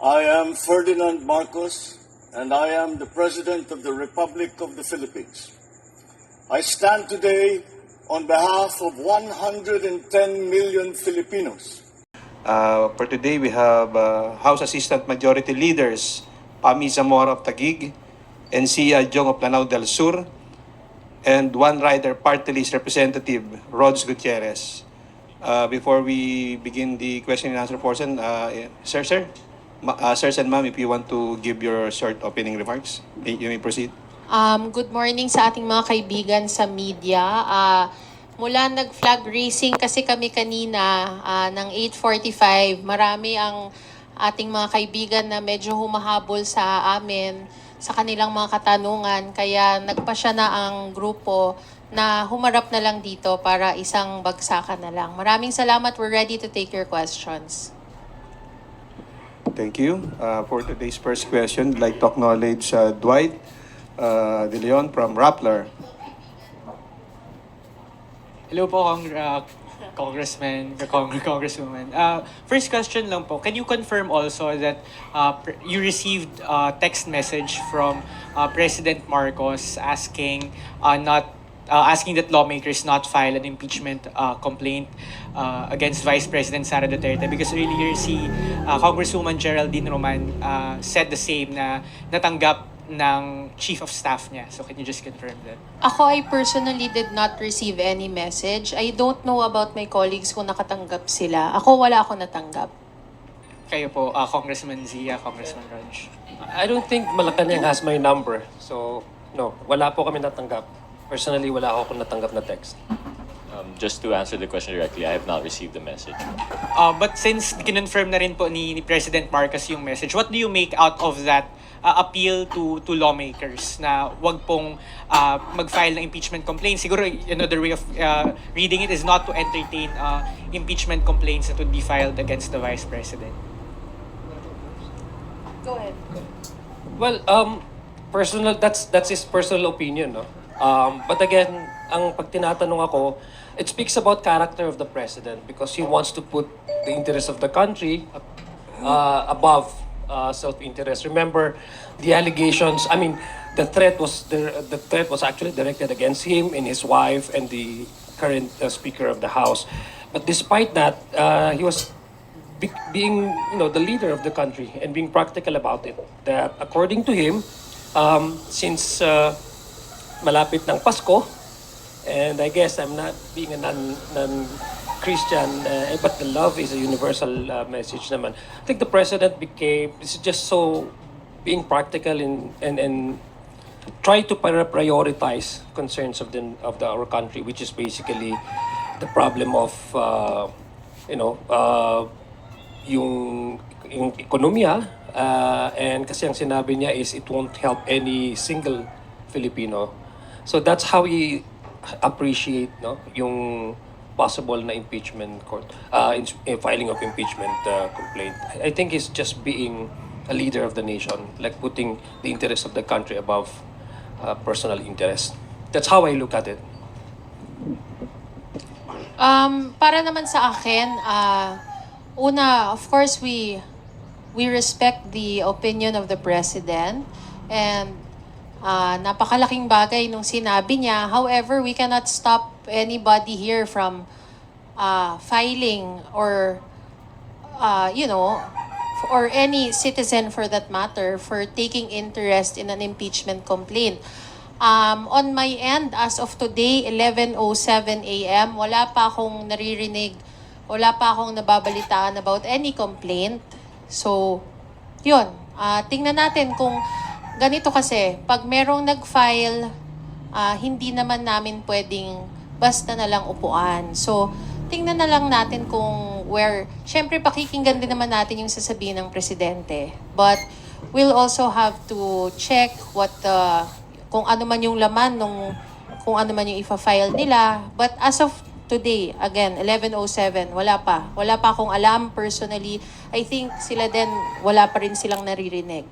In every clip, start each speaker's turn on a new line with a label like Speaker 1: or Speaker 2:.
Speaker 1: I am Ferdinand Marcos, and I am the President of the Republic of the Philippines. I stand today on behalf of 110 million Filipinos.
Speaker 2: For today, we have House Assistant Majority Leaders, Pami Zamora of Taguig, and Sia Jong of Lanao del Sur, and One Rider Party List Representative, Rods Gutierrez. Before we begin the question and answer portion, sirs and ma'am, if you want to give your short opening remarks, you may proceed.
Speaker 3: Good morning sa ating mga kaibigan sa media. Mula nag-flag racing kasi kami kanina ng 8:45, marami ang ating mga kaibigan na medyo humahabol sa amin sa kanilang mga katanungan. Kaya nagpasya na ang grupo na humarap na lang dito para isang bagsakan na lang. Maraming salamat. We're ready to take your questions.
Speaker 2: Thank you. For today's first question, I'd like to acknowledge Dwight De Leon from Rappler.
Speaker 4: Hello po, Congressman, Congresswoman. First question lang po, can you confirm also that you received a text message from President Marcos asking that lawmakers not file an impeachment complaint against Vice President Sara Duterte? Because earlier Congresswoman Geraldine Roman said the same na natanggap ng Chief of Staff niya. So can you just confirm that?
Speaker 3: Ako, I personally did not receive any message. I don't know about my colleagues kung nakatanggap sila. Ako, wala ako natanggap.
Speaker 4: Kayo po, Congressman Zia, Congressman Raj.
Speaker 5: I don't think Malacanang has my number. So, no, wala po kami natanggap. Personally, wala ako natanggap na text.
Speaker 6: Just to answer the question directly, I have not received the message.
Speaker 4: But since kinonfirm na rin po ni President Marcos yung message, what do you make out of that appeal to lawmakers na wag pong mag-file ng impeachment complaint? Siguro another way of reading it is not to entertain impeachment complaints that would be filed against the Vice President.
Speaker 3: Go ahead.
Speaker 5: Well, personal, that's his personal opinion, no? But again, ang pag tinatanong ako, it speaks about character of the president because he wants to put the interest of the country above self-interest. Remember, the allegations. I mean, the threat was actually directed against him and his wife and the current Speaker of the House. But despite that, he was being, the leader of the country and being practical about it. That according to him, since malapit ng Pasko, and I guess I'm not being a non-Christian, but the love is a universal message naman. I think the president is just so being practical and try to prioritize concerns of our country, which is basically the problem of yung ekonomiya, and kasi ang sinabi niya is it won't help any single Filipino. So that's how we appreciate yung possible na impeachment court filing of impeachment complaint. I think he's just being a leader of the nation, like putting the interest of the country above personal interest. That's how I look at it.
Speaker 3: Para naman sa akin, una, of course, we respect the opinion of the president, and napakalaking bagay nung sinabi niya. However, we cannot stop anybody here from filing or or any citizen for that matter for taking interest in an impeachment complaint. On my end, as of today, 11:07 a.m., wala pa akong naririnig, wala pa akong nababalitaan about any complaint. So, yun. Tingnan natin kung ganito kasi, pag merong nag-file, hindi naman namin pwedeng basta na lang upuan. So, tingnan na lang natin kung syempre pakikinggan din naman natin yung sasabihin ng presidente. But, we'll also have to check kung ano man yung laman, kung ano man yung ifa-file nila. But as of today, again, 11:07, wala pa. Wala pa akong alam personally. I think sila din, wala pa rin silang naririnig.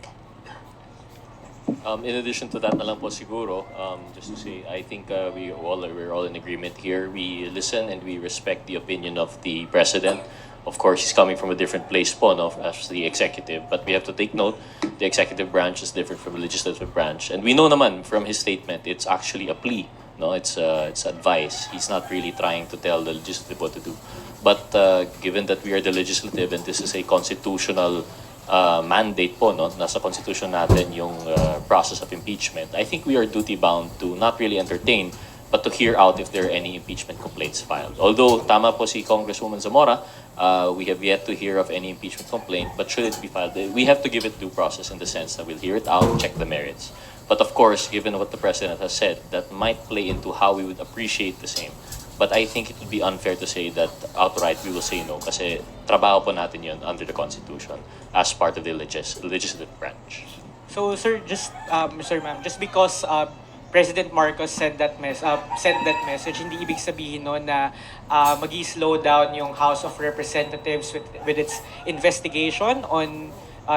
Speaker 6: In addition to that na lang po siguro, just to say, I think we're all in agreement here. We listen and we respect the opinion of the President. Of course, he's coming from a different place po, no, as the executive. But we have to take note, the executive branch is different from the legislative branch. And we know naman from his statement, it's actually a plea. No, it's advice. He's not really trying to tell the legislative what to do. But given that we are the legislative and this is a constitutional mandate po, no, nasa constitution natin yung process of impeachment, I think we are duty bound to not really entertain but to hear out if there are any impeachment complaints filed. Although tama po si Congresswoman Zamora, we have yet to hear of any impeachment complaint, but should it be filed, we have to give it due process in the sense that we'll hear it out, check the merits. But of course, given what the President has said, that might play into how we would appreciate the same. But I think it would be unfair to say that outright we will say no kasi trabaho po natin yun under the Constitution as part of the legislative branch.
Speaker 4: So, sir, just Mr. Ma'am, just because President Marcos said that message, hindi ibig sabihin no na magi-slow down yung House of Representatives with its investigation on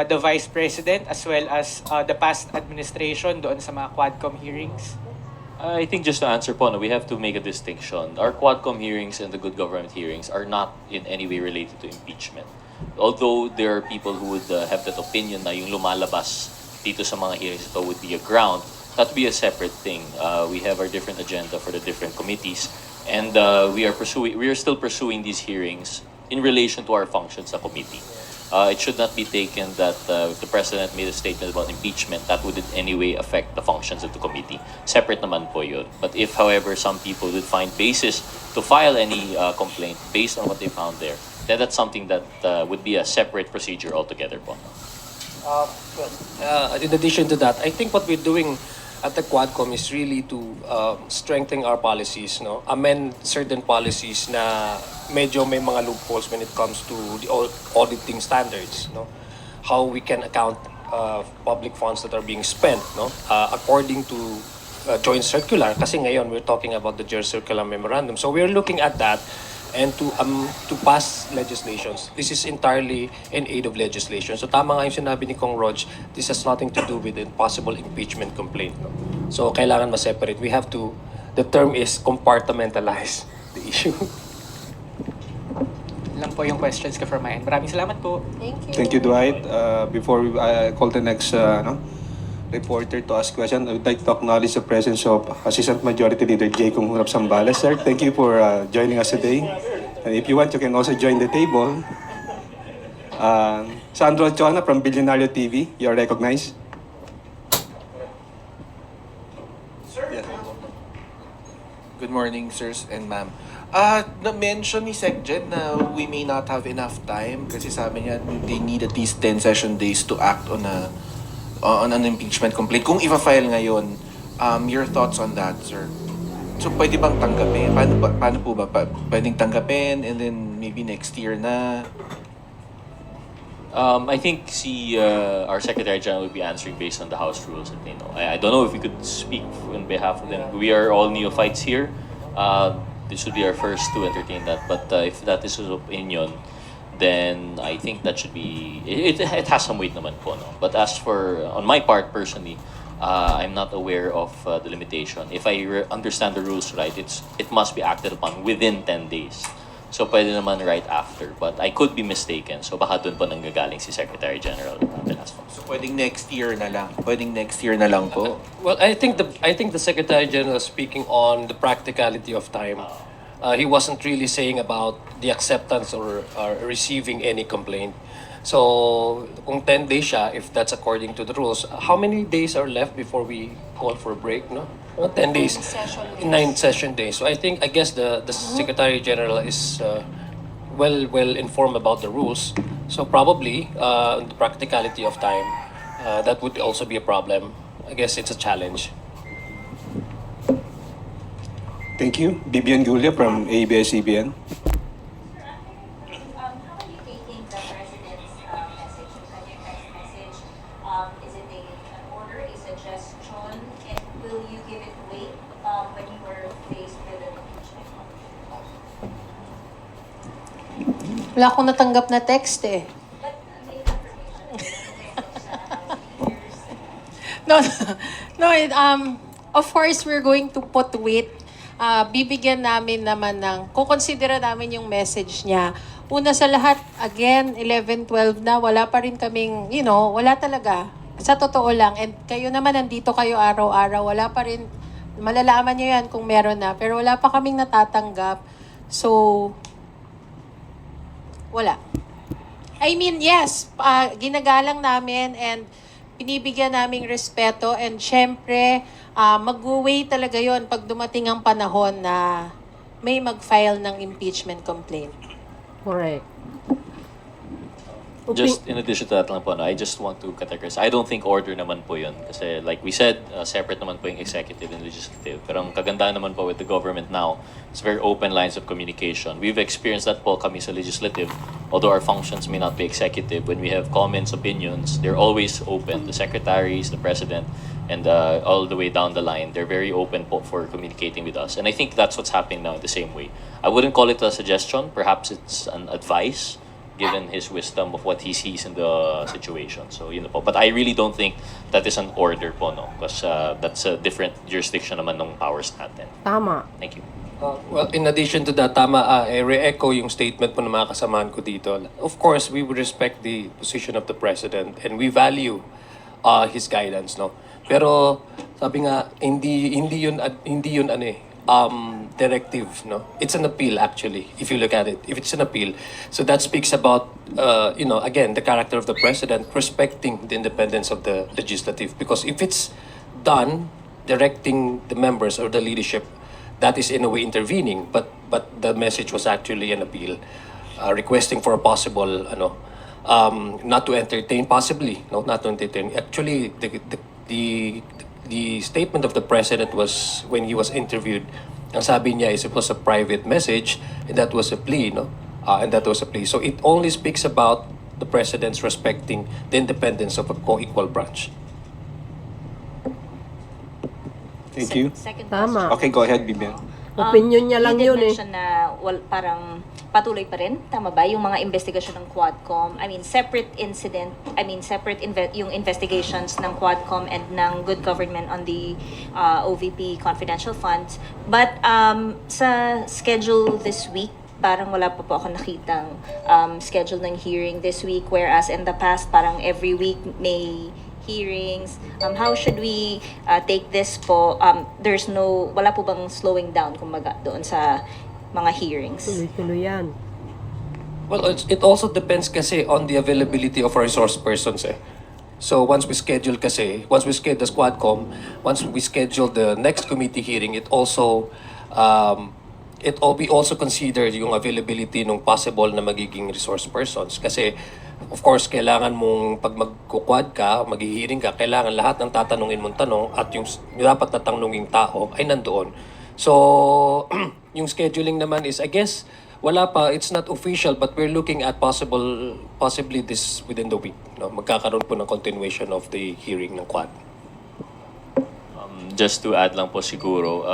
Speaker 4: the Vice President as well as the past administration doon sa mga Quadcom hearings?
Speaker 6: I think just to answer po, no, we have to make a distinction. Our Quadcom hearings and the good government hearings are not in any way related to impeachment. Although there are people who would have that opinion na yung lumalabas dito sa mga hearings ito would be a ground, that would be a separate thing. We have our different agenda for the different committees, and we are still pursuing these hearings in relation to our functions sa committee. It should not be taken that if the President made a statement about impeachment, that would in any way affect the functions of the committee. Separate naman po yun. But if, however, some people would find basis to file any complaint based on what they found there, then that's something that would be a separate procedure altogether po.
Speaker 5: In addition to that, I think what we're doing at the Quadcom is really to strengthen our policies, no? Amend certain policies na medyo may mga loopholes when it comes to the auditing standards, no? How we can account public funds that are being spent, no? According to joint circular, kasi ngayon we're talking about the joint circular memorandum. So we're looking at that and to pass legislations. This is entirely in aid of legislation. So tama nga yung sinabi ni Kong Rog, this has nothing to do with a possible impeachment complaint. No? So kailangan ma-separate. We have to, the term is compartmentalize the issue.
Speaker 4: Lang po yung questions ko from my end. Maraming salamat po.
Speaker 3: Thank you.
Speaker 2: Thank you, Dwight. Before we call the next reporter to ask question, I would like to acknowledge the presence of Assistant Majority Leader J. Kung Sambales. Sir, thank you for joining us today. And if you want, you can also join the table. Sandro Chona from Billionario TV, you are recognized.
Speaker 7: Good morning, sirs and ma'am. Na-mention ni Secjen na we may not have enough time kasi sabi niya they need at least 10 session days to act on an impeachment complaint. Kung i-file ngayon, your thoughts on that, sir? So, pwede bang tanggapin? Paano po ba? Pwedeng tanggapin and then maybe next year na?
Speaker 6: I think our Secretary General will be answering based on the House rules that they know. I don't know if we could speak on behalf of them. We are all neophytes here. This would be our first to entertain that. But if that is his opinion, then I think that should be, it has some weight naman po, no? But as for, on my part personally, I'm not aware of the limitation. If I understand the rules right, it must be acted upon within 10 days. So pwede naman right after, but I could be mistaken. So baka doon po nanggagaling si Secretary General Velasco.
Speaker 7: So, pwedeng next year na lang? Pwedeng next year na lang po?
Speaker 5: Well, I think the Secretary General is speaking on the practicality of time. He wasn't really saying about the acceptance or receiving any complaint. So, kung 10 days siya, if that's according to the rules, how many days are left before we call for a break, no? 10 days. 9 session days. So I guess the Secretary General is well informed about the rules. So probably the practicality of time, that would also be a problem. I guess it's a challenge.
Speaker 2: Thank you. Bibian Gulia from ABS-CBN.
Speaker 8: How are you taking the President's message, the text message? Is it an order, a suggestion, and will you give it weight when you were faced with an impeachment?
Speaker 3: Wala akong natanggap na text eh.
Speaker 8: But may information,
Speaker 3: No, of course, we're going to put weight. Bibigyan namin naman kukonsidera namin yung message niya una sa lahat, again, 11-12 na, wala pa rin kaming, wala talaga. Sa totoo lang. And kayo naman, nandito kayo araw-araw, wala pa rin, malalaman nyo yan kung meron na. Pero wala pa kaming natatanggap. So, wala. I mean, yes, ginagalang namin and pinibigyan naming respeto and syempre, mag-way talaga yon pag dumating ang panahon na may mag-file ng impeachment complaint.
Speaker 9: Correct.
Speaker 6: Just in addition to that lang po, no, I just want to categorize. I don't think order naman po yun. Kasi like we said, separate naman po yung executive and legislative. Pero ang kagandahan naman po with the government now, it's very open lines of communication. We've experienced that po kami sa legislative. Although our functions may not be executive, when we have comments, opinions, they're always open. The secretaries, the president, and all the way down the line, they're very open po for communicating with us. And I think that's what's happening now in the same way. I wouldn't call it a suggestion. Perhaps it's an advice, given his wisdom of what he sees in the situation. So, yun po. But I really don't think that is an order po, no? Because that's a different jurisdiction naman ng powers natin.
Speaker 9: Tama.
Speaker 6: Thank you.
Speaker 5: Well, in addition to that, tama, re-echo yung statement po ng mga kasamahan ko dito. Of course, we would respect the position of the President and we value his guidance, no? Pero, sabi nga, hindi yun directive, no? It's an appeal, actually, if you look at it. If it's an appeal. So that speaks about, again, the character of the President, respecting the independence of the legislative. Because if it's done, directing the members or the leadership, that is in a way intervening. But the message was actually an appeal, requesting for a possible, not to entertain, possibly, no, not to entertain. Actually, the statement of the President was, when he was interviewed, ang sabi niya is it was a private message, and that was a plea, no? And that was a plea. So it only speaks about the President's respecting the independence of a co-equal branch.
Speaker 2: Thank you.
Speaker 8: Second
Speaker 9: Tama.
Speaker 2: Okay, go ahead, Bibian.
Speaker 9: Opinion niya lang yun
Speaker 8: You did
Speaker 9: eh.
Speaker 8: mention na parang patuloy pa rin, tama ba? Yung mga investigasyon ng Quadcom, separate yung investigations ng Quadcom and ng good government on the OVP confidential funds. But sa schedule this week, parang wala pa po ako nakitang schedule ng hearing this week, whereas in the past, parang every week may hearings. How should we take this po? Wala po bang slowing down kumbaga doon sa mga hearings?
Speaker 9: Tuloy-tuloy yan.
Speaker 5: Well, it also depends kasi on the availability of our resource persons eh. So once we schedule the Quadcom, once we schedule the next committee hearing, we also consider yung availability ng possible na magiging resource persons. Kasi of course, kailangan mong pag magkukwad ka, maghihiring ka, kailangan lahat ng tatanungin mong tanong at yung dapat na tanunging tao ay nandoon. So, yung scheduling naman is, I guess, wala pa, it's not official, but we're looking at possibly this within the week. No? Magkakaroon po ng continuation of the hearing ng Quad.
Speaker 6: Just to add lang po siguro,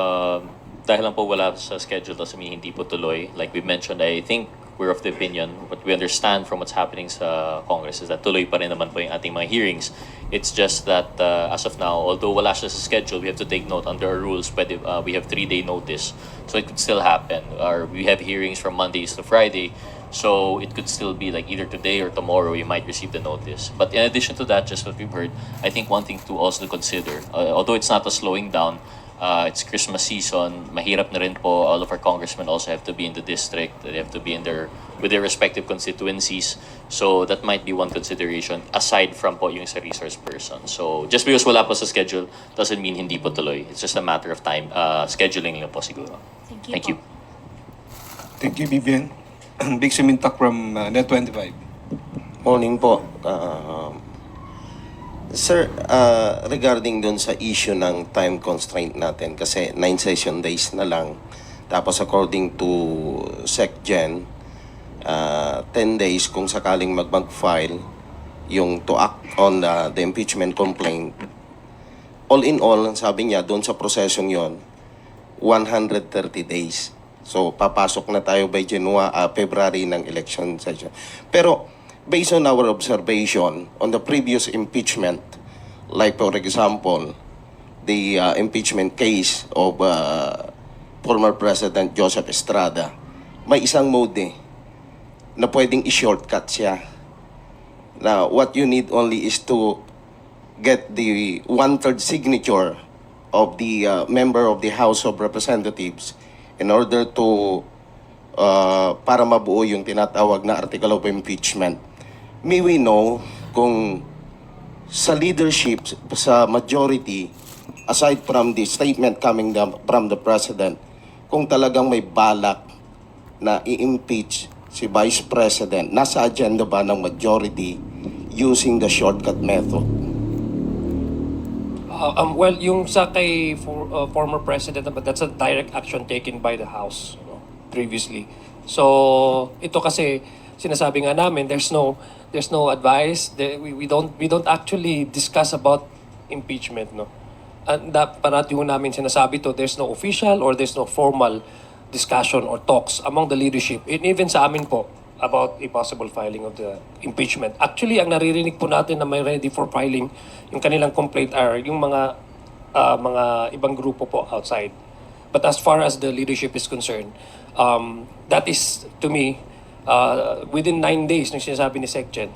Speaker 6: dahil lang po wala sa schedule, tas hindi po tuloy. Like we mentioned, I think we're of the opinion, what we understand from what's happening sa Congress is that tuloy pa rin naman po yung ating mga hearings. It's just that as of now, although wala siya sa schedule, we have to take note under our rules, pwede, we have 3-day notice. So it could still happen. Or we have hearings from Mondays to Friday. So it could still be like either today or tomorrow you might receive the notice. But in addition to that, just what we've heard, I think one thing to also consider, although it's not a slowing down, it's Christmas season. Mahirap na rin po. All of our congressmen also have to be in the district. They have to be with their respective constituencies. So that might be one consideration aside from po yung sa resource person. So just because wala po sa schedule doesn't mean hindi po tuloy. It's just a matter of time. Scheduling lang po siguro. Thank you.
Speaker 2: Thank you, Vivian. Big Simintak from Net25.
Speaker 10: Morning po. Sir, regarding dun sa issue ng time constraint natin, kasi 9 session days na lang, tapos according to SecGen, 10 days kung sakaling mag-file yung to act on the impeachment complaint. All in all, sabi niya, dun sa prosesong yon 130 days. So, papasok na tayo by February ng election session. Pero, based on our observation on the previous impeachment, like for example, the impeachment case of former President Joseph Estrada, may isang mode na pwedeng i-shortcut siya. Now, what you need only is to get the 1/3 signature of the member of the House of Representatives in order to para mabuo yung tinatawag na article of impeachment. May we know kung sa leadership, sa majority, aside from the statement coming from the President, kung talagang may balak na i-impeach si Vice President, nasa agenda ba ng majority using the shortcut method?
Speaker 5: Well, yung sa kay former President, but that's a direct action taken by the House, previously. So, ito kasi sinasabi nga namin, there's no advice. We don't actually discuss about impeachment, no. And parati ho namin sinasabi to, there's no official or there's no formal discussion or talks among the leadership, and even sa amin po, about a possible filing of the impeachment. Actually, ang naririnig po natin na may ready for filing, yung kanilang complaint are yung mga ibang grupo po outside. But as far as the leadership is concerned, that is, to me, within 9 days, nung sinasabi ni Secgen,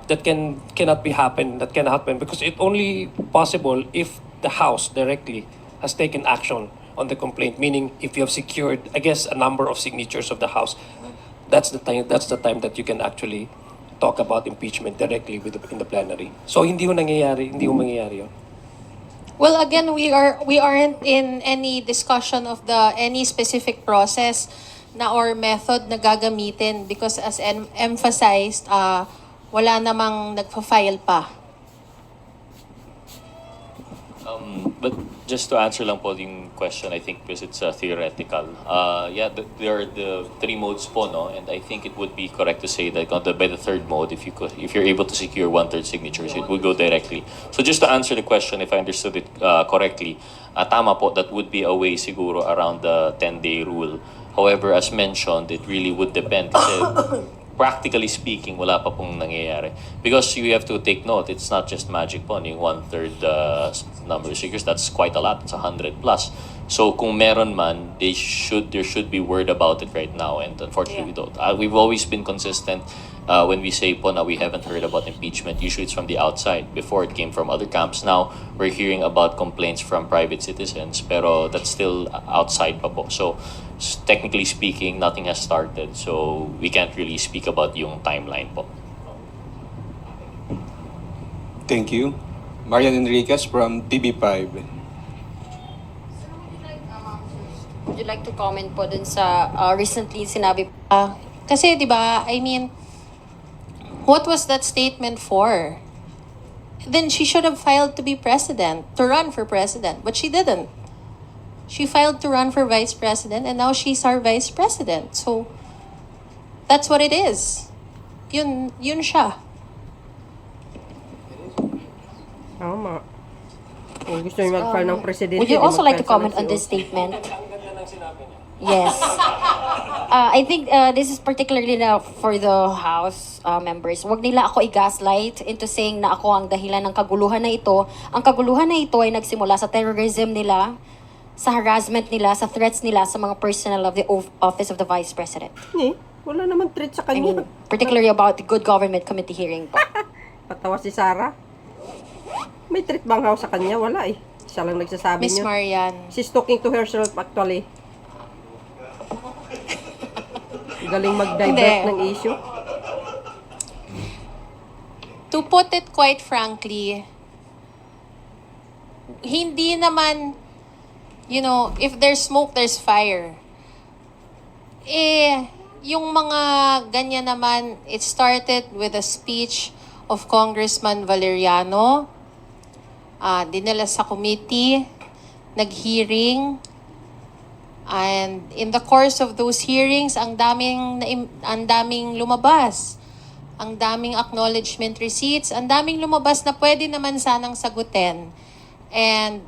Speaker 5: that cannot happen because it only possible if the House directly has taken action on the complaint, meaning if you have secured, I guess, a number of signatures of the House, that's the time that you can actually talk about impeachment directly in the plenary. So hindi ho mangyayari yun.
Speaker 3: Well, again, we aren't in any discussion of any specific process na or method na gagamitin because as emphasized, wala namang nagpa-file pa.
Speaker 6: But just to answer lang po yung question, I think because it's theoretical. There are the 3 modes po, no? And I think it would be correct to say that by the 3rd mode, if you're able to secure 1/3 signatures, it would go directly. So just to answer the question, if I understood it correctly, tama po, that would be a way siguro around the 10-day rule. However, as mentioned, it really would depend. Kasi practically speaking, wala pa pong nangyayari. Because you have to take note, it's not just magic po, yung 1/3 number of figures, that's quite a lot, it's 100 plus. So kung meron man, there should be word about it right now, and unfortunately we don't. We've always been consistent when we say po na we haven't heard about impeachment, usually it's from the outside. Before it came from other camps, now we're hearing about complaints from private citizens, pero that's still outside pa po. So technically speaking, nothing has started, so we can't really speak about yung timeline po.
Speaker 2: Thank you. Marian Enriquez from TV5.
Speaker 11: Would you like to comment po dun sa recently sinabi
Speaker 3: Kasi 'di ba, I mean, what was that statement for? Then she should have filed to be president, to run for president, but she didn't. She filed to run for vice president and now she's our vice president. So that's what it is. Yun siya.
Speaker 9: Tama. Kung gusto niyo mag-file ng presidente,
Speaker 11: would you also like to comment on
Speaker 9: this?
Speaker 11: this statement? Yes. I think this is particularly now for the House members. Huwag nila ako i-gaslight into saying na ako ang dahilan ng kaguluhan na ito. Ang kaguluhan na ito ay nagsimula sa terrorism nila, sa harassment nila, sa threats nila sa mga personnel of the Office of the Vice President.
Speaker 9: Wala naman threat sa
Speaker 11: I
Speaker 9: kanya.
Speaker 11: mean, particularly about the Good Government Committee hearing po.
Speaker 9: Patawa si Sarah. May threat bang sa kanya? Wala eh. Siya lang nagsasabi
Speaker 3: Miss
Speaker 9: niya.
Speaker 3: Marian.
Speaker 9: She's talking to herself actually. Galing mag-divert ng issue.
Speaker 3: To put it quite frankly, hindi naman, if there's smoke, there's fire. Yung mga ganyan naman, it started with a speech of Congressman Valeriano. Dinala sa committee, nag-hearing, and in the course of those hearings, ang daming lumabas. Ang daming acknowledgement receipts, ang daming lumabas na pwede naman sanang sagutin. And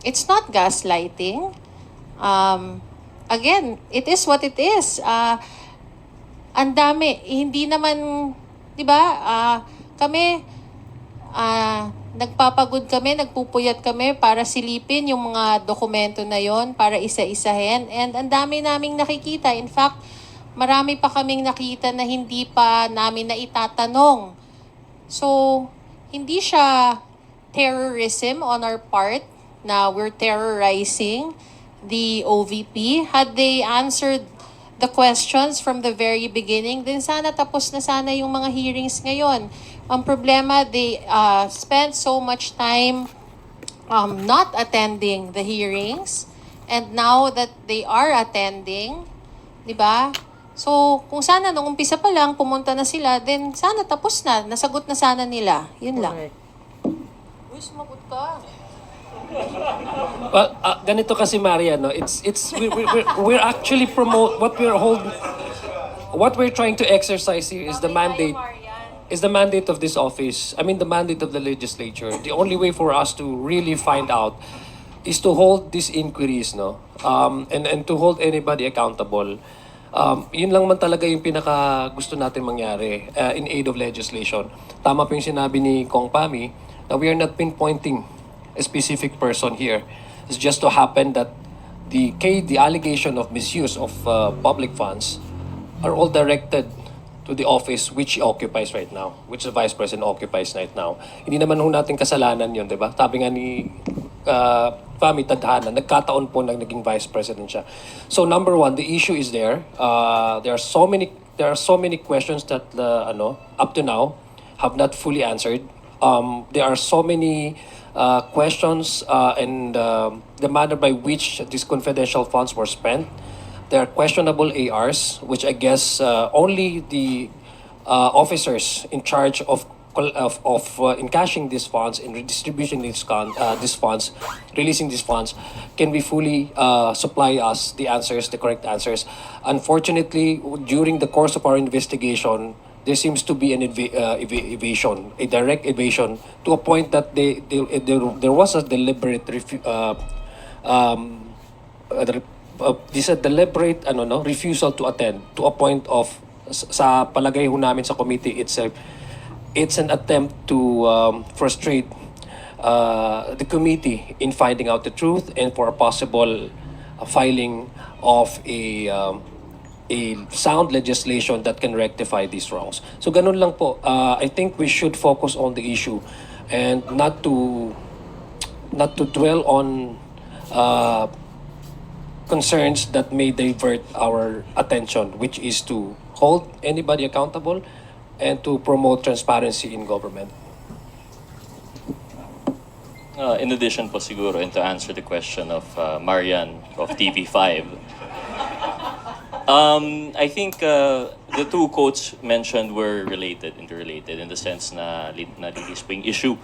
Speaker 3: it's not gaslighting. Again, it is what it is. Ang dami, hindi naman, 'di ba? Kami nagpapagod kami, nagpupuyat kami para silipin yung mga dokumento na yon, para isa-isahin. And ang dami naming nakikita. In fact, marami pa kaming nakita na hindi pa namin na itatanong. So, hindi siya terrorism on our part na we're terrorizing the OVP. Had they answered the questions from the very beginning, then sana tapos na sana yung mga hearings ngayon. Ang problema, they spent so much time not attending the hearings, and now that they are attending, di ba? So, kung sana nung umpisa pa lang pumunta na sila, then sana tapos na, nasagot na sana nila. Yun lang.
Speaker 9: Correct.
Speaker 3: Uy, sumagot ka.
Speaker 5: Well, ganito kasi Maria, no? We're actually what we're trying to exercise here is the mandate of this office. I mean, the mandate of the legislature. The only way for us to really find out is to hold these inquiries, no? And to hold anybody accountable. Yun lang man talaga yung pinaka gusto natin mangyari in aid of legislation. Tama po yung sinabi ni Kong Pami na we are not pinpointing a specific person here. It's just to happen that the allegation of misuse of public funds are all directed to the office which he occupies right now, which the Vice President occupies right now. Hindi naman ho natin kasalanan yun, di ba? Sabi nga ni Fami Tadhana, nagkataon po na naging Vice President siya. So number one, the issue is there. There are so many questions that up to now have not fully answered. There are so many questions and the manner by which these confidential funds were spent. There are questionable ARs, which I guess only the officers in charge of encashing these funds and redistributing these funds, releasing these funds, can be fully supply us the answers, the correct answers. Unfortunately, during the course of our investigation, there seems to be an evasion, a direct evasion, to a point that there was a deliberate refusal to attend, to a point of, sa palagay ho namin sa committee, it's an attempt to frustrate the committee in finding out the truth and for a possible filing of a sound legislation that can rectify these wrongs. So ganun lang po. I think we should focus on the issue and not to dwell on concerns that may divert our attention, which is to hold anybody accountable and to promote transparency in government.
Speaker 6: In addition po siguro, and to answer the question of Marian of TV5, I think the two quotes mentioned were interrelated in the sense na nalilis po yung issue.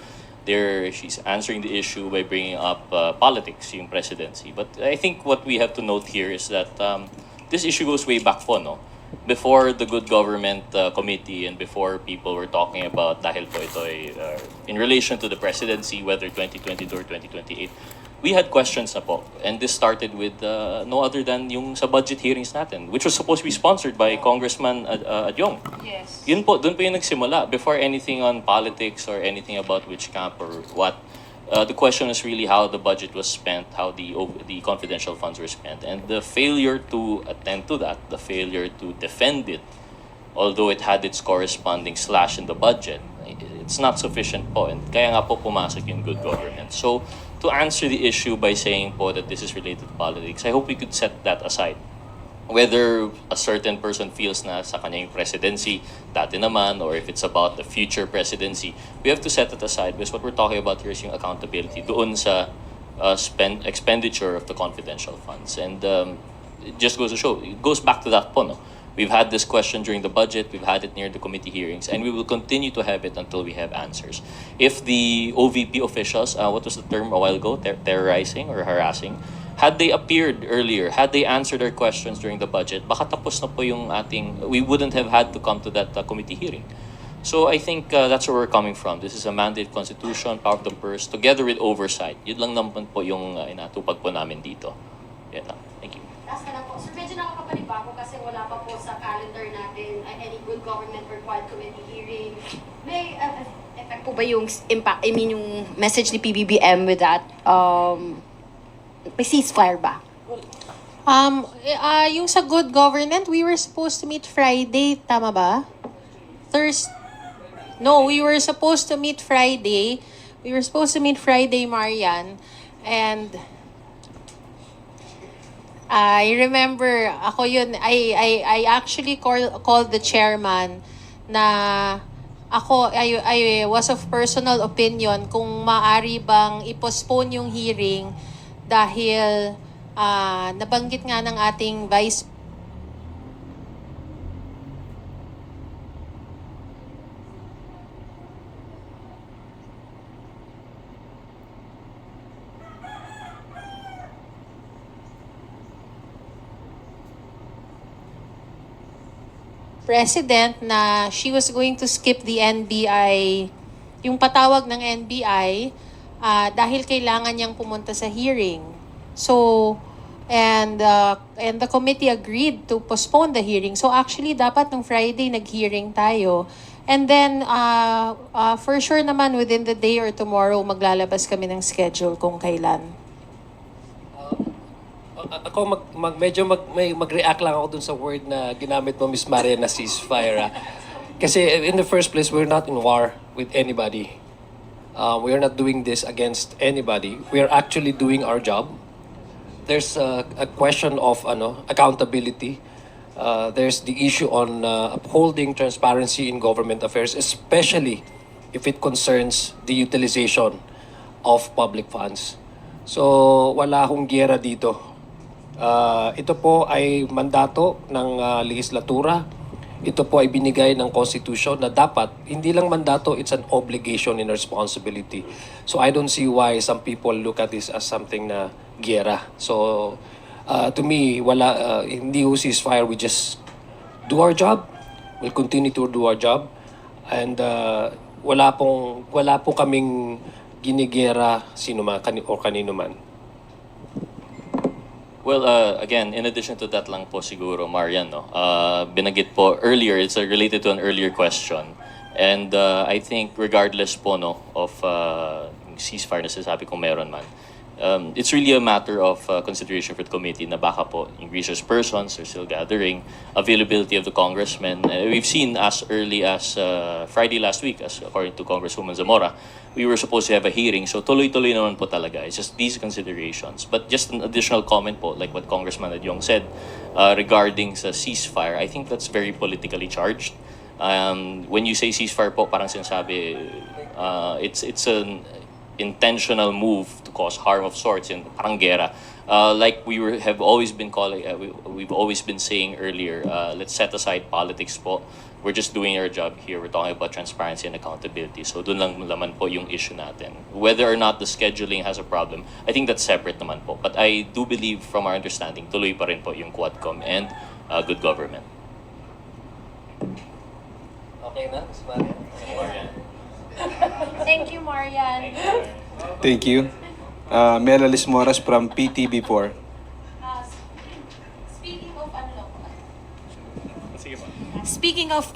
Speaker 6: She's answering the issue by bringing up politics, yung presidency. But I think what we have to note here is that this issue goes way back po, no? Before the Good Government Committee and before people were talking about dahil po ito in relation to the presidency, whether 2022 or 2028, we had questions na po. And this started with no other than yung sa budget hearings natin, which was supposed to be sponsored by Congressman Adyong.
Speaker 3: Yes.
Speaker 6: Yun po, dun po yung nagsimula. Before anything on politics or anything about which camp or what, the question is really how the budget was spent, how the confidential funds were spent. And the failure to attend to that, the failure to defend it, although it had its corresponding slash in the budget, it's not sufficient po. And kaya nga po pumasok yung good government. So, to answer the issue by saying po that this is related to politics, I hope we could set that aside. Whether a certain person feels na sa kanya yung presidency, dati naman, or if it's about the future presidency, we have to set it aside because what we're talking about here is yung accountability doon sa expenditure of the confidential funds. And it just goes to show, it goes back to that po, no? We've had this question during the budget, we've had it near the committee hearings, and we will continue to have it until we have answers. If the OVP officials, what was the term a while ago, terrorizing or harassing, had they appeared earlier, had they answered our questions during the budget, baka tapos na po yung we wouldn't have had to come to that committee hearing. So I think that's where we're coming from. This is a mandate constitution, power of the purse, together with oversight. Yun lang naman po yung inatupag po namin dito. Yan lang. Thank you.
Speaker 11: Last na lang po. Sir, medyo nakakapanibago kasi wala pa po sa calendar natin any good government or quiet committee hearing. May effect po ba yung impact, yung message ni Pbbm with that? May ceasefire ba?
Speaker 3: Yung sa good government, we were supposed to meet Friday, tama ba? No, we were supposed to meet Friday. We were supposed to meet Friday, Marian. And I remember, ako yun, I actually called the chairman na I was of personal opinion kung maaari bang i-postpone yung hearing dahil nabanggit nga ng ating Vice President na she was going to skip the NBI, yung patawag ng NBI, dahil kailangan niyang pumunta sa hearing. So, and the committee agreed to postpone the hearing. So actually, dapat nung Friday nag-hearing tayo. And then, for sure naman, within the day or tomorrow, maglalabas kami ng schedule kung kailan.
Speaker 5: Ako mag-react lang ako dun sa word na ginamit mo, Miss Maria, na ceasefire. Kasi in the first place, we're not in war with anybody. We are not doing this against anybody. We are actually doing our job. There's a question of accountability. There's the issue on upholding transparency in government affairs, especially if it concerns the utilization of public funds. So wala akong giyera dito. Ito po ay mandato ng legislatura. Ito po ay binigay ng Constitution na dapat, hindi lang mandato, it's an obligation and responsibility. So I don't see why some people look at this as something na giyera. So to me, hindi ho ceasefire. We just do our job. We'll continue to do our job. And wala po kaming ginigera sino man o kanino man.
Speaker 6: Well, again, in addition to that lang po siguro, Marian, no? Binanggit po earlier, it's related to an earlier question. And I think regardless po of ceasefire na sasabi kung meron man, it's really a matter of consideration for the committee na baka po yung resource persons are still gathering, availability of the congressmen. We've seen as early as Friday last week, as according to Congresswoman Zamora, we were supposed to have a hearing. So tuloy-tuloy naman po talaga. It's just these considerations. But just an additional comment po, like what Congressman Adyong said, regarding sa ceasefire, I think that's very politically charged. When you say ceasefire po, parang sinasabi, it's an intentional move to cause harm of sorts, and parang gera. Like have always been calling, we've always been saying earlier, let's set aside politics po. We're just doing our job here. We're talking about transparency and accountability. So dun lang naman po yung issue natin. Whether or not the scheduling has a problem, I think that's separate naman po. But I do believe from our understanding, tuloy pa rin po yung Quadcom and good government.
Speaker 5: Okay na, Ms. Maria?
Speaker 3: Thank you, Marian.
Speaker 2: Thank you. Melalis Moras from PTV4.
Speaker 12: Speaking of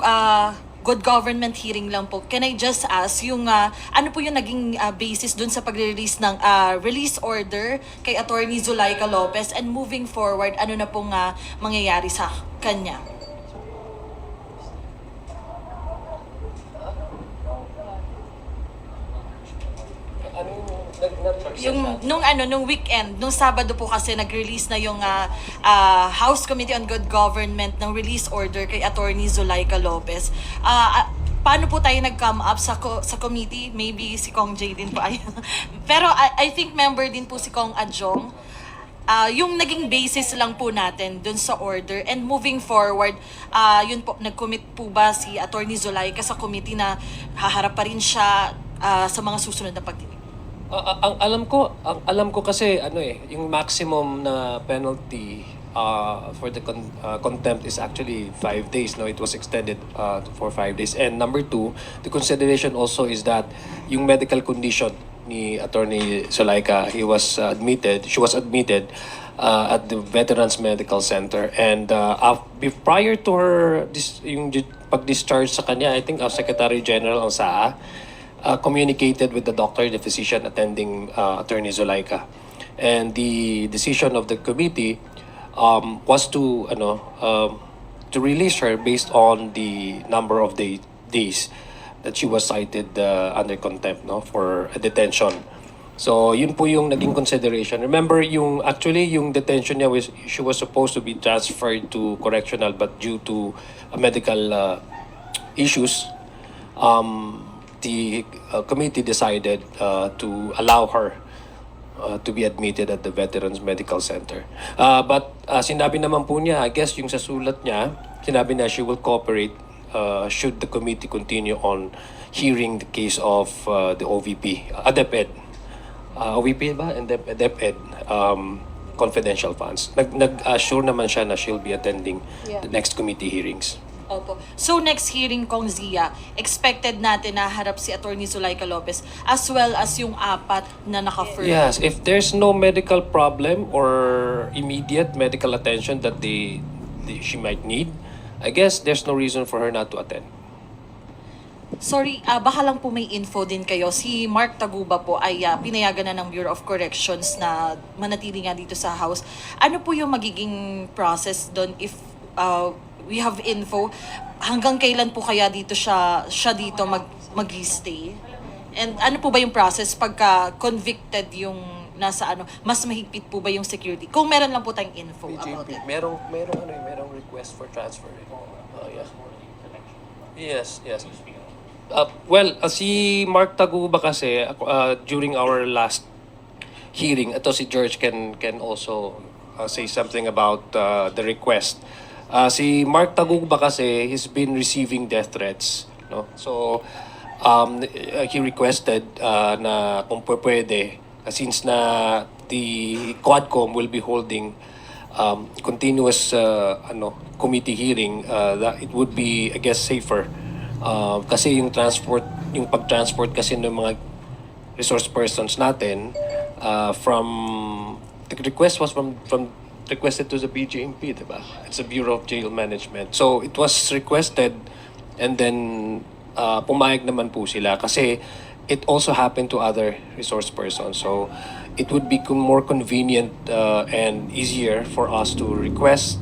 Speaker 12: good government hearing lang po, can I just ask yung ano po yung naging basis dun sa pag-release ng release order kay Attorney Zulaika Lopez, and moving forward, ano na pong mangyayari sa kanya? Yung nung weekend, nung Sabado po kasi nag-release na yung House Committee on Good Government ng release order kay Attorney Zulaika Lopez. Paano po tayo nag-come up sa committee? Maybe si Kong J din po ay. Pero I think member din po si Kong Adjong. Yung naging basis lang po natin dun sa order, and moving forward, yun po, nag-commit po ba si Attorney Zulaika sa committee na haharap pa rin siya sa mga susunod na pagdinig?
Speaker 5: Ang alam ko kasi yung maximum na penalty for the contempt is actually 5 days. No, it was extended for 5 days. And number two, the consideration also is that yung medical condition ni Attorney Zulaika, she was admitted at the Veterans Medical Center, and prior to her yung pag-discharge sa kanya, I think Secretary General ang SAA communicated with the doctor, the physician attending Attorney Zulaika. And the decision of the committee was to release her based on the number of days that she was cited under contempt, no, for a detention. So yun po yung naging consideration. Remember, yung detention niya she was supposed to be transferred to correctional, but due to medical issues, the committee decided to allow her to be admitted at the Veterans Medical Center. But sinabi naman po niya, I guess yung sa sulat niya, sinabi niya she will cooperate should the committee continue on hearing the case of the OVP, DepEd. OVP ba? And DepEd confidential funds. Nag-assure naman siya na she'll be attending the next committee hearings.
Speaker 12: Opo. So next hearing kong Zia, expected natin na harap si Attorney Zulaika Lopez as well as yung 4 na naka-firm.
Speaker 5: Yes, if there's no medical problem or immediate medical attention that she might need, I guess there's no reason for her not to attend.
Speaker 12: Sorry, baka lang po may info din kayo. Si Mark Taguba po ay pinayagan na ng Bureau of Corrections na manatili nga dito sa House. Ano po yung magiging process doon if we have info? Hanggang kailan po kaya dito siya dito mag-stay? And ano po ba yung process pagka convicted yung nasa mas mahigpit po ba yung security? Kung meron lang po tayong info about it.
Speaker 5: Merong request for transfer. Yes. Si Mark Taguba kasi during our last hearing, ito si George can also say something about the request. Si Mark Taguba kasi he's been receiving death threats, no? So he requested na kung pwede, since na the Quadcom will be holding continuous committee hearing, that it would be, I guess, safer kasi yung pag-transport kasi ng mga resource persons natin the request was requested to the BJMP, diba? It's a Bureau of Jail Management. So it was requested and then pumayag naman po sila kasi it also happened to other resource persons. So it would be more convenient and easier for us to request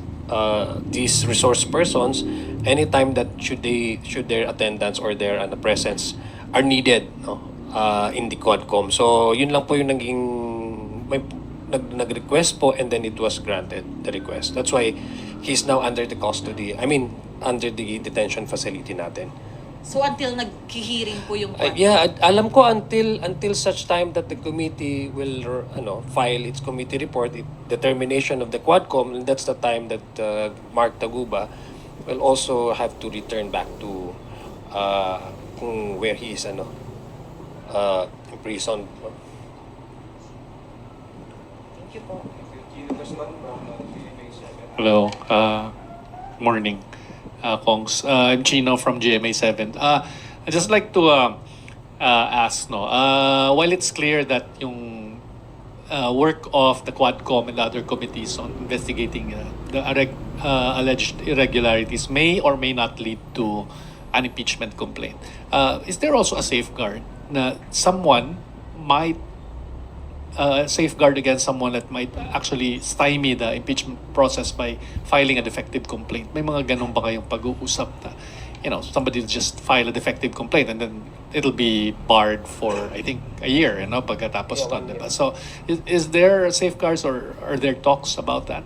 Speaker 5: these resource persons anytime that should their attendance or their presence are needed, no, in the Quadcom. So yun lang po yung nag-request po and then it was granted the request. That's why he's now under the custody. Under the detention facility natin.
Speaker 12: So until naghihiring po yung
Speaker 5: alam ko until such time that the committee will file its committee report, determination of the Quadcom, and that's the time that Mark Taguba will also have to return back to where he is imprisoned.
Speaker 12: Thank you po.
Speaker 13: Hello, morning, Kongs. I'm Chino from GMA7. I'd just like to ask, while it's clear that yung work of the Quadcom and other committees on investigating the alleged irregularities may or may not lead to an impeachment complaint, is there also a safeguard na someone might safeguard against someone that might actually stymie the impeachment process by filing a defective complaint? May mga ganun ba kayong pag-uusap na, somebody just file a defective complaint and then it'll be barred for, I think, a year, pagkatapos nun, diba? So, is there safeguards or are there talks about that?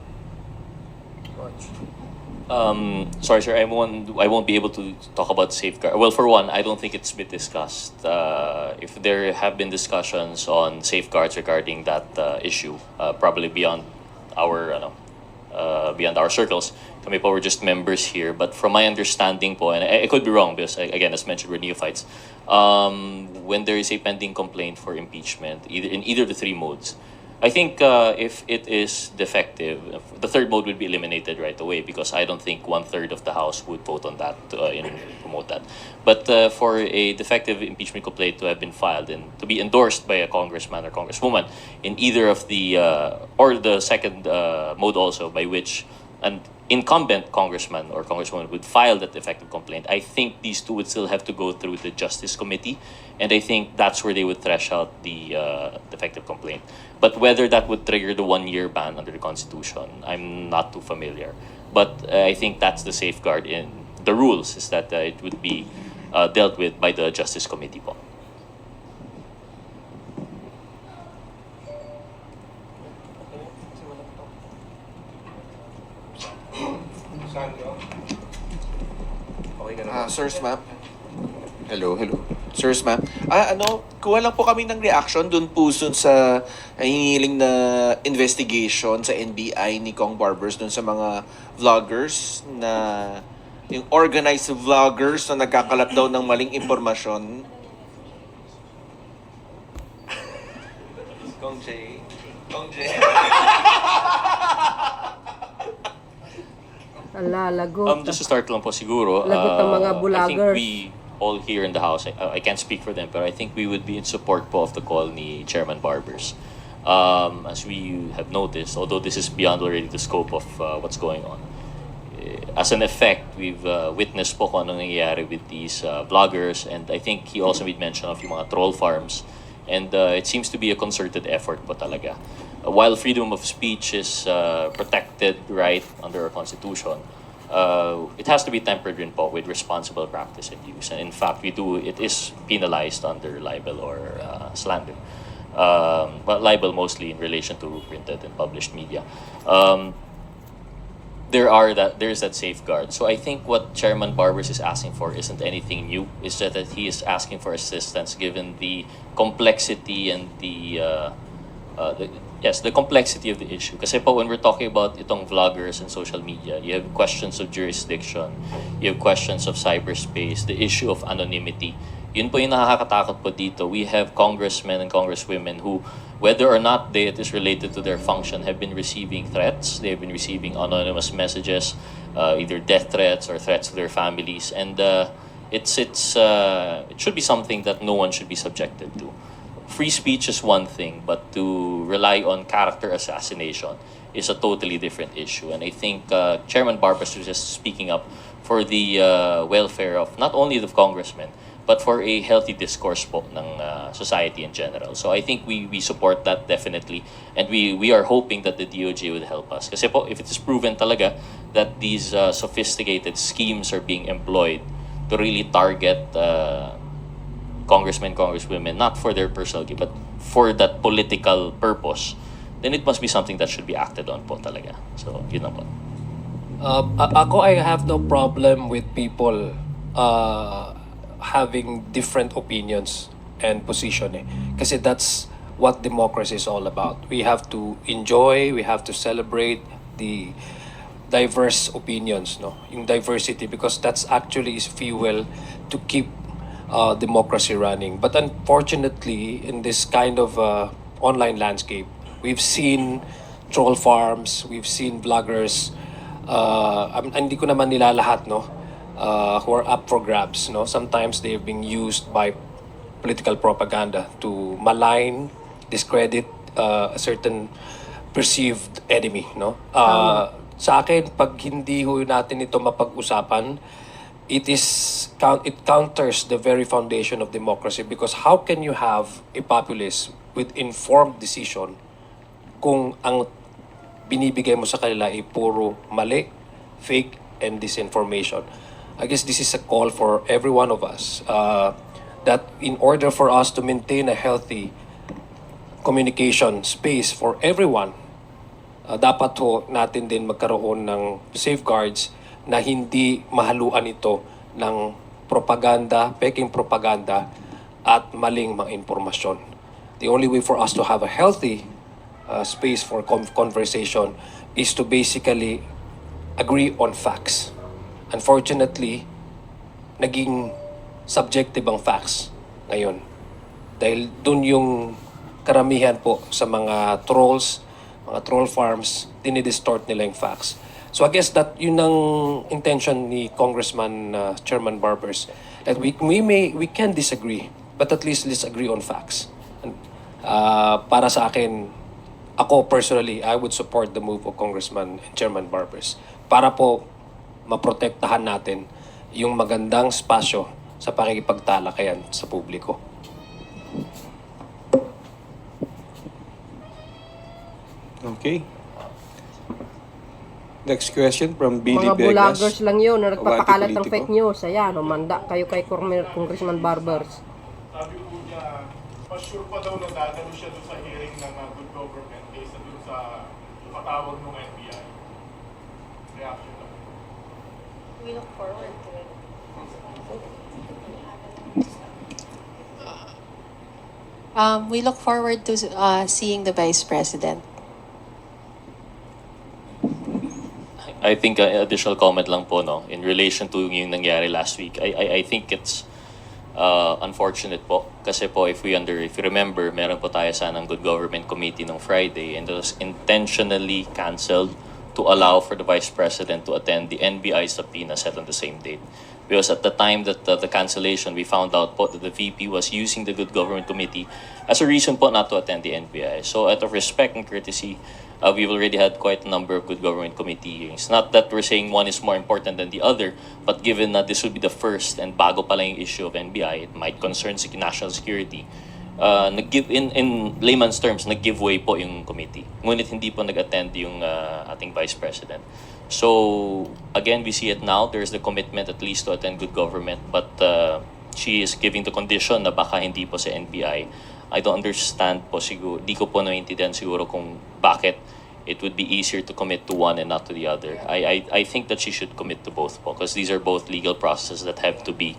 Speaker 6: Sorry, sir, I won't be able to talk about safeguard. Well, for one, I don't think it's been discussed. If there have been discussions on safeguards regarding that issue, probably beyond our circles, kami po, we're just members here. But from my understanding po, and I could be wrong because, again, as mentioned, we're neophytes, when there is a pending complaint for impeachment, in either of the 3 modes, I think if it is defective, the 3rd mode would be eliminated right away because I don't think 1/3 of the House would vote on that and promote that. But for a defective impeachment complaint to have been filed and to be endorsed by a congressman or congresswoman in either of the or the 2nd mode also, by which, and incumbent congressman or congresswoman would file that defective complaint, I think these two would still have to go through the Justice Committee, and I think that's where they would thresh out the defective complaint. But whether that would trigger the 1-year ban under the Constitution, I'm not too familiar. But I think that's the safeguard in the rules, is that it would be dealt with by the Justice Committee po.
Speaker 7: Sirs, ma'am. Hello. Sirs, ma'am. Kuha lang po kami ng reaction dun po sa hinihiling na investigation sa NBI ni Kong Barbers dun sa mga vloggers na yung organized vloggers na nagkakalat daw ng maling impormasyon. Kong J.
Speaker 9: Ala, lagot.
Speaker 6: Just to start lang po siguro,
Speaker 9: Lagot ng mga
Speaker 6: I think
Speaker 9: vloggers.
Speaker 6: we all here in the House, I can't speak for them, but I think we would be in support po of the call ni Chairman Barbers. As we have noticed, although this is beyond already the scope of what's going on, as an effect, we've witnessed po kung ano nangyayari with these vloggers, and I think he also made mention of yung mga troll farms, and it seems to be a concerted effort po talaga. While freedom of speech is protected right under our Constitution, it has to be tempered rin po with responsible practice and use. And in fact, it is penalized under libel or slander. But libel mostly in relation to printed and published media. There's that safeguard. So I think what Chairman Barbers is asking for isn't anything new. It's just that he is asking for assistance given the complexity and the complexity of the issue. Kasi po when we're talking about itong vloggers and social media, you have questions of jurisdiction, you have questions of cyberspace, the issue of anonymity. Yun po yung nakakatakot po dito. We have congressmen and congresswomen who, whether or not it is related to their function, have been receiving threats. They have been receiving anonymous messages, either death threats or threats to their families. And it should be something that no one should be subjected to. Free speech is one thing, but to rely on character assassination is a totally different issue. And I think Chairman Barbers was just speaking up for the welfare of not only the congressmen, but for a healthy discourse po ng society in general. So I think we support that definitely, and we are hoping that the DOJ would help us. Kasi po, if it is proven talaga that these sophisticated schemes are being employed to really target congressmen, congresswomen, not for their personal gain, but for that political purpose, then it must be something that should be acted on po talaga. So, yun lang po.
Speaker 5: I have no problem with people having different opinions and position. Kasi that's what democracy is all about. We have to enjoy, we have to celebrate the diverse opinions, yung diversity, because that's actually is fuel to keep democracy running. But unfortunately, in this kind of online landscape, we've seen troll farms, we've seen vloggers, hindi ko naman nila lahat, who are up for grabs. Sometimes they've been used by political propaganda to malign, discredit a certain perceived enemy. Sa akin, pag hindi natin ito mapag-usapan, it counters the very foundation of democracy, because how can you have a populace with informed decision kung ang binibigay mo sa kanila ay puro mali, fake, and disinformation? I guess this is a call for every one of us that in order for us to maintain a healthy communication space for everyone, dapat natin din magkaroon ng safeguards na hindi mahaluan ito ng propaganda, peking propaganda, at maling mga impormasyon. The only way for us to have a healthy space for conversation is to basically agree on facts. Unfortunately, naging subjective ang facts ngayon. Dahil dun yung karamihan po sa mga trolls, mga troll farms, dinidistort nila yung facts. So I guess that yun ang intention ni Congressman Chairman Barbers, that we can disagree, but at least let's agree on facts. And, para sa akin, ako personally, I would support the move of Congressman and Chairman Barbers para po maprotektahan natin yung magandang spasyo sa pakikipagtalakayan sa publiko.
Speaker 2: Okay. Next question from Billy
Speaker 9: Mga
Speaker 2: Vegas.
Speaker 9: vloggers lang yun na nagpapakalat ng
Speaker 2: Politiko.
Speaker 9: fake news. Ayan, umanda kayo kay Congressman Barbers.
Speaker 14: Sabi po niya, mas sure pa daw na dadalo siya doon sa hearing ng good government kaysa doon sa patawag ng NBI. Reaction lang.
Speaker 3: We look forward to it. We look forward to seeing the Vice President.
Speaker 6: I think additional comment lang po, no, in relation to yung nangyari last week. I think it's unfortunate po kasi po if you remember, meron po tayo sanang Good Government Committee nung Friday and it was intentionally canceled to allow for the Vice President to attend the NBI subpoena set on the same date. Because at the time that the cancellation, we found out po that the VP was using the Good Government Committee as a reason po not to attend the NBI. So out of respect and courtesy, we've already had quite a number of Good Government Committee hearings. Not that we're saying one is more important than the other, but given that this would be the first and bago pa lang yung issue of NBI, it might concern national security. Nag-give in layman's terms, nag-give way po yung committee. Ngunit hindi po nag-attend yung ating Vice President. So, again, we see it now. There's the commitment at least to attend good government, but she is giving the condition na baka hindi po sa NBI. I don't understand po siguro, di ko po naiintindihan siguro kung bakit it would be easier to commit to one and not to the other. I think that she should commit to both po because these are both legal processes that have to be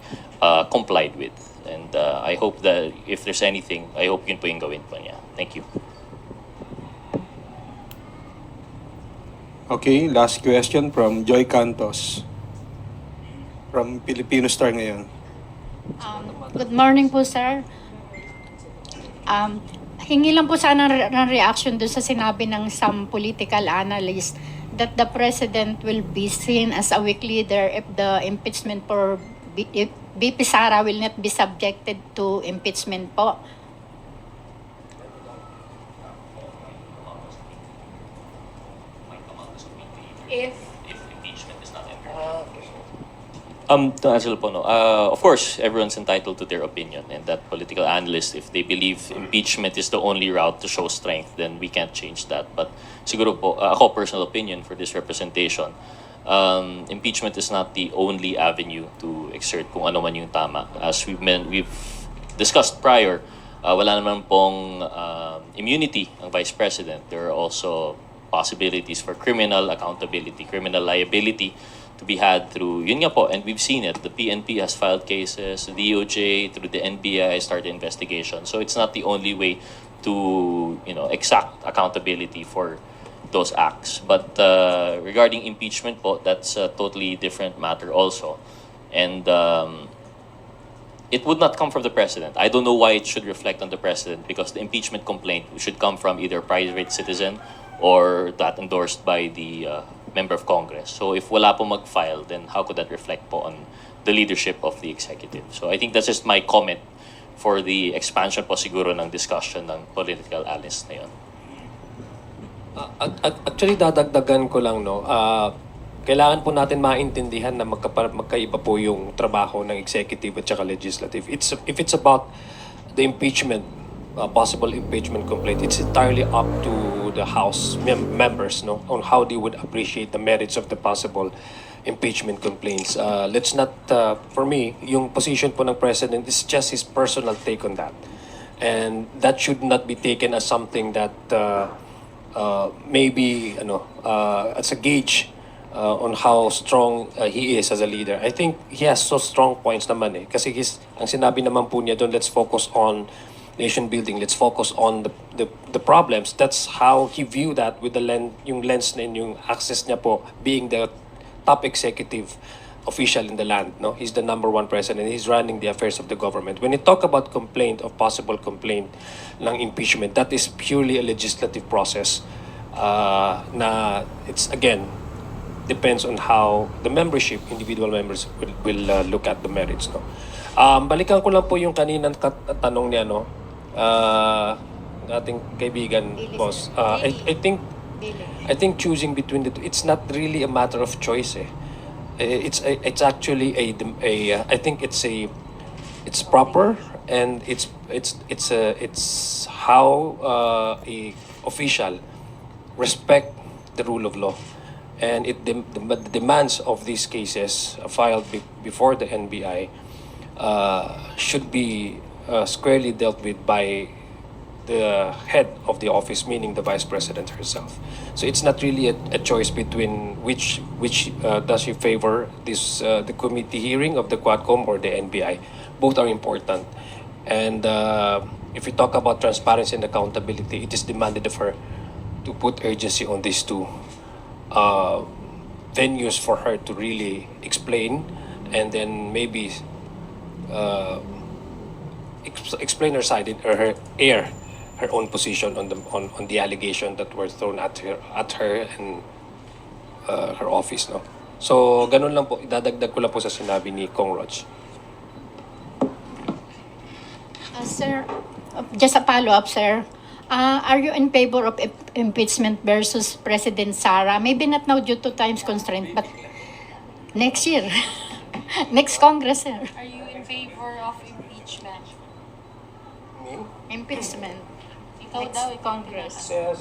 Speaker 6: complied with. And I hope that if there's anything, I hope yun po yung gawin po niya. Thank you.
Speaker 2: Okay, last question from Joy Cantos. From Filipino Star ngayon.
Speaker 15: Good morning po, sir. Hingi lang po sana ng reaction doon sa sinabi ng some political analyst that the president will be seen as a weak leader if the impeachment for VP Sara will not be subjected to impeachment po. If
Speaker 6: impeachment is not entered. To answer po, no. Of course, everyone's entitled to their opinion, and that political analyst, if they believe impeachment is the only route to show strength, then we can't change that. But siguro po, ako personal opinion for this representation, impeachment is not the only avenue to exert kung ano man yung tama. As we've discussed prior, wala naman pong immunity ang Vice President. There are also possibilities for criminal accountability, criminal liability to be had through, yun nga po, and we've seen it. The PNP has filed cases, the DOJ, through the NBI started investigation. So it's not the only way to, exact accountability for those acts. But regarding impeachment po, that's a totally different matter also. And it would not come from the president. I don't know why it should reflect on the president because the impeachment complaint should come from either a private citizen or that endorsed by the member of Congress. So if wala po mag-file, then how could that reflect po on the leadership of the executive? So I think that's just my comment for the expansion po siguro ng discussion ng political analyst na yun.
Speaker 5: Actually, dadagdagan ko lang, no, kailangan po natin maintindihan na magkaiba po yung trabaho ng executive at saka legislative. If it's about the impeachment, possible impeachment complaint, it's entirely up to the House members, no, on how they would appreciate the merits of the possible impeachment complaints. Let's not, for me, yung position po ng President is just his personal take on that. And that should not be taken as something that maybe, as a gauge on how strong he is as a leader. I think he has so strong points naman eh. Kasi ang sinabi naman po niya doon, let's focus on nation building, let's focus on the problems. That's how he viewed that with the yung lens na yung access niya po being the top executive official in the land. No, he's the number one president. He's running the affairs of the government. When you talk about complaint of possible complaint ng impeachment, that is purely a legislative process. Na it's again depends on how the membership, individual members will look at the merits. No, balikan ko lang po yung kaninang tanong niya, no. Ating kaibigan, boss. I think I think choosing between the two, it's not really a matter of choice. It's actually I think it's proper, and it's how a official respect the rule of law, and the demands of these cases filed before the NBI should be squarely dealt with by the head of the office, meaning the vice president herself. So it's not really a choice between which does she favor the committee hearing of the Quadcom or the NBI. Both are important, and if we talk about transparency and accountability, it is demanded of her to put urgency on these two venues for her to really explain, and then maybe explain her side or her own position on the allegation that were thrown at her and her office, no. So ganun lang po, idadagdag ko lang po sa sinabi ni Kong Rog.
Speaker 15: Sir, just a follow-up, sir. Are you in favor of impeachment versus President Sara? Maybe not now due to times constraint, but next year, next Congress, sir.
Speaker 3: Are you in favor of impeachment?
Speaker 15: Impeachment.
Speaker 3: Ikaw daw, Congress.
Speaker 15: Kayo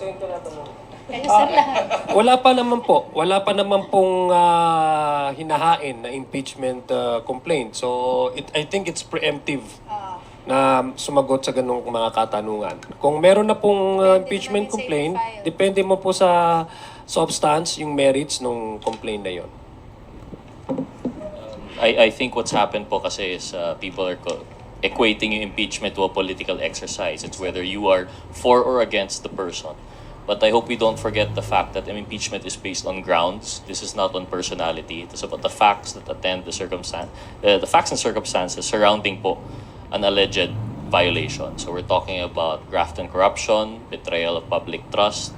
Speaker 15: sa lahat.
Speaker 5: Wala pa naman pong hinahain na impeachment complaint. So I think it's preemptive na sumagot sa ganung mga katanungan. Kung meron na pong impeachment complaint, depende mo po sa substance, yung merits ng complaint na yon.
Speaker 6: I think what's happened po kasi is people are equating yung impeachment to a political exercise. It's whether you are for or against the person. But I hope we don't forget the fact that impeachment is based on grounds. This is not on personality. It is about the facts that attend the facts and circumstances surrounding po an alleged violation. So we're talking about graft and corruption, betrayal of public trust,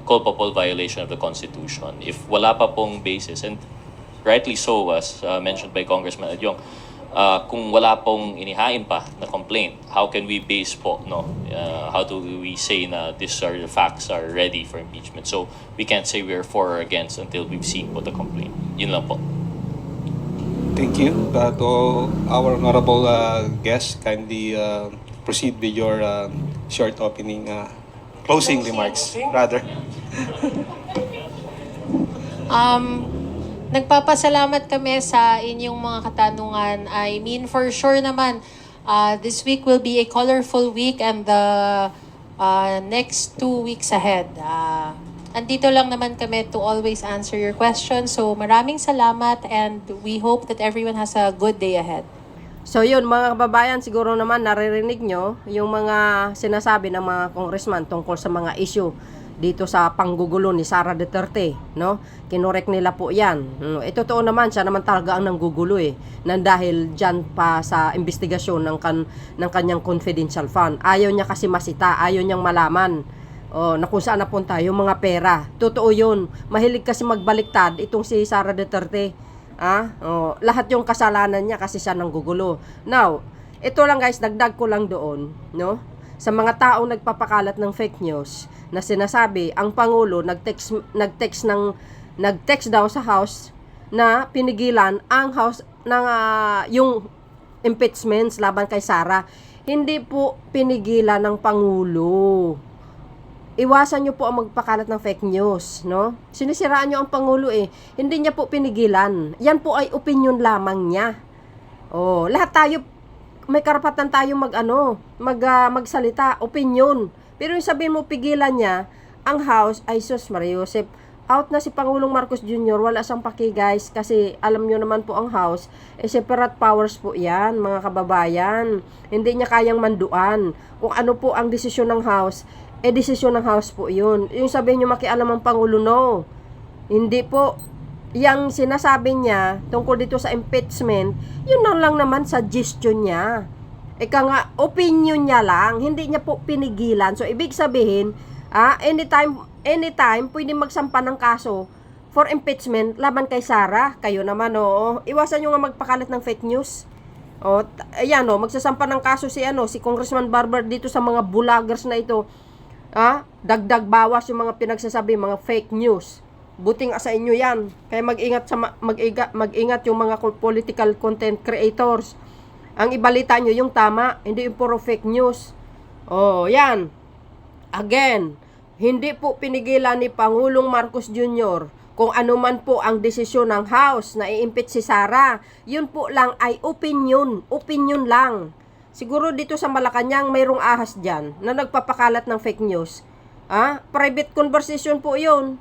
Speaker 6: culpable violation of the Constitution. If wala pa pong basis, and rightly so, as mentioned by Congressman Adyong, kung wala pong inihain pa na complaint, how can we base po, no? How do we say na the facts are ready for impeachment? So we can't say we're for or against until we've seen po the complaint. Yun lang po.
Speaker 2: Thank you. To our honorable guest, kindly proceed with your short opening, closing remarks, rather.
Speaker 3: Nagpapasalamat kami sa inyong mga katanungan. I mean, for sure naman, this week will be a colorful week, and the next 2 weeks ahead. Andito lang naman kami to always answer your questions. So maraming salamat, and we hope that everyone has a good day ahead.
Speaker 9: So yun, mga kababayan, siguro naman naririnig nyo yung mga sinasabi ng mga congressman tungkol sa mga issue dito sa panggugulo ni Sara Duterte, no? Kinorek nila po yan. Totoo naman, siya naman talaga ang nanggugulo nang dahil dyan pa sa investigasyon ng kanyang confidential fund. Ayaw niya kasi masita, ayaw niyang malaman na kung saan napunta yung mga pera. Totoo yun. Mahilig kasi magbaliktad itong si Sara Duterte. Lahat yung kasalanan niya kasi siya nanggugulo. Now, ito lang guys, dagdag ko lang doon, no? Sa mga taong nagpapakalat ng fake news na sinasabi ang Pangulo nagtext daw sa House na pinigilan ang House ng yung impeachments laban kay Sara. Hindi po pinigilan ng Pangulo. Iwasan nyo po ang magpakalat ng fake news, no? Sinisiraan nyo ang Pangulo Hindi niya po pinigilan. Yan po ay opinion lamang niya. Lahat tayo may karapatan tayo magsalita, opinion. Pero yung sabihin mo pigilan niya, ang House ay sus Maria Josep, out na si Pangulong Marcos Jr., wala siyang paki guys, kasi alam nyo naman po ang House, separate powers po yan, mga kababayan. Hindi niya kayang manduan. Kung ano po ang desisyon ng House, desisyon ng House po yun. Yung sabihin nyo makialam ang Pangulo, no. Hindi po. Yang sinasabi niya tungkol dito sa impeachment, yun lang naman suggestion niya. Ika nga, opinion niya lang, hindi niya po pinigilan. So, ibig sabihin, anytime, pwede magsampa ng kaso for impeachment laban kay Sara. Kayo naman, iwasan nyo nga magpakalat ng fake news. Magsasampa ng kaso si Congressman Barber dito sa mga vloggers na ito. Dagdag bawas yung mga pinagsasabi, mga fake news. Buting sa inyo yan. Kaya mag-ingat yung mga political content creators. Ang ibalita nyo yung tama, hindi yung puro fake news. Yan. Again, hindi po pinigilan ni Pangulong Marcos Jr. kung ano man po ang desisyon ng House na i-impeach si Sara. Yun po lang ay opinion. Opinion lang. Siguro dito sa Malacanang mayroong ahas dyan na nagpapakalat ng fake news. Private conversation po yun.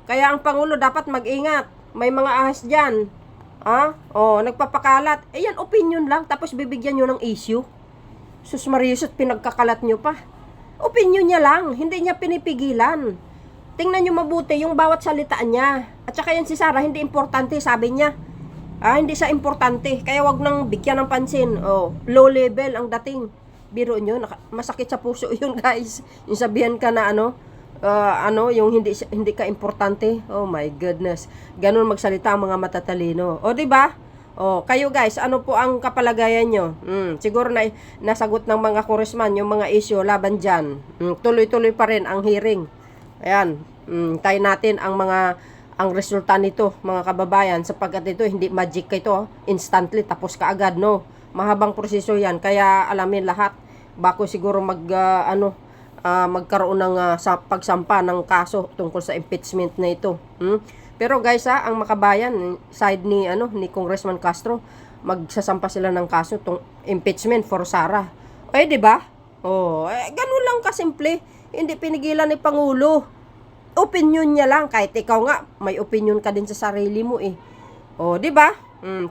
Speaker 9: Kaya ang Pangulo dapat mag-ingat. May mga ahas dyan. Nagpapakalat. Yan, opinion lang. Tapos bibigyan nyo ng issue. Sus Marius, at pinagkakalat nyo pa. Opinion niya lang. Hindi niya pinipigilan. Tingnan nyo mabuti yung bawat salita niya. At saka yan si Sara, hindi importante, sabi niya. Hindi siya importante. Kaya wag nang bigyan ng pansin. Low level ang dating. Biro nyo, masakit sa puso yun, guys. Yung sabihan ka na yung hindi ka importante. Oh my goodness. Ganun magsalita ang mga matatalino. Di ba? Kayo guys, ano po ang kapalagayan nyo? Siguro na nasagot ng mga congressman yung mga issue laban dyan. Tuloy-tuloy pa rin ang hearing. Ayan. Tayo natin ang resulta nito, mga kababayan, sapagkat ito hindi magic ito, instantly tapos kaagad, no. Mahabang proseso 'yan, kaya alamin lahat bago siguro magkaroon ng pagsampa ng kaso tungkol sa impeachment na ito. Pero guys, ang makabayan side ni Congressman Castro, magsasampa sila ng kaso tong impeachment for Sara. Di ba? Ganun lang kasimple. Hindi pinigilan ni Pangulo. Opinion niya lang, kahit ikaw nga may opinion ka din sa sarili mo di ba?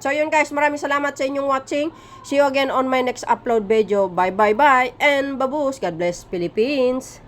Speaker 9: So yun guys, maraming salamat sa inyong watching. See you again on my next upload video. Bye and babush. God bless Philippines.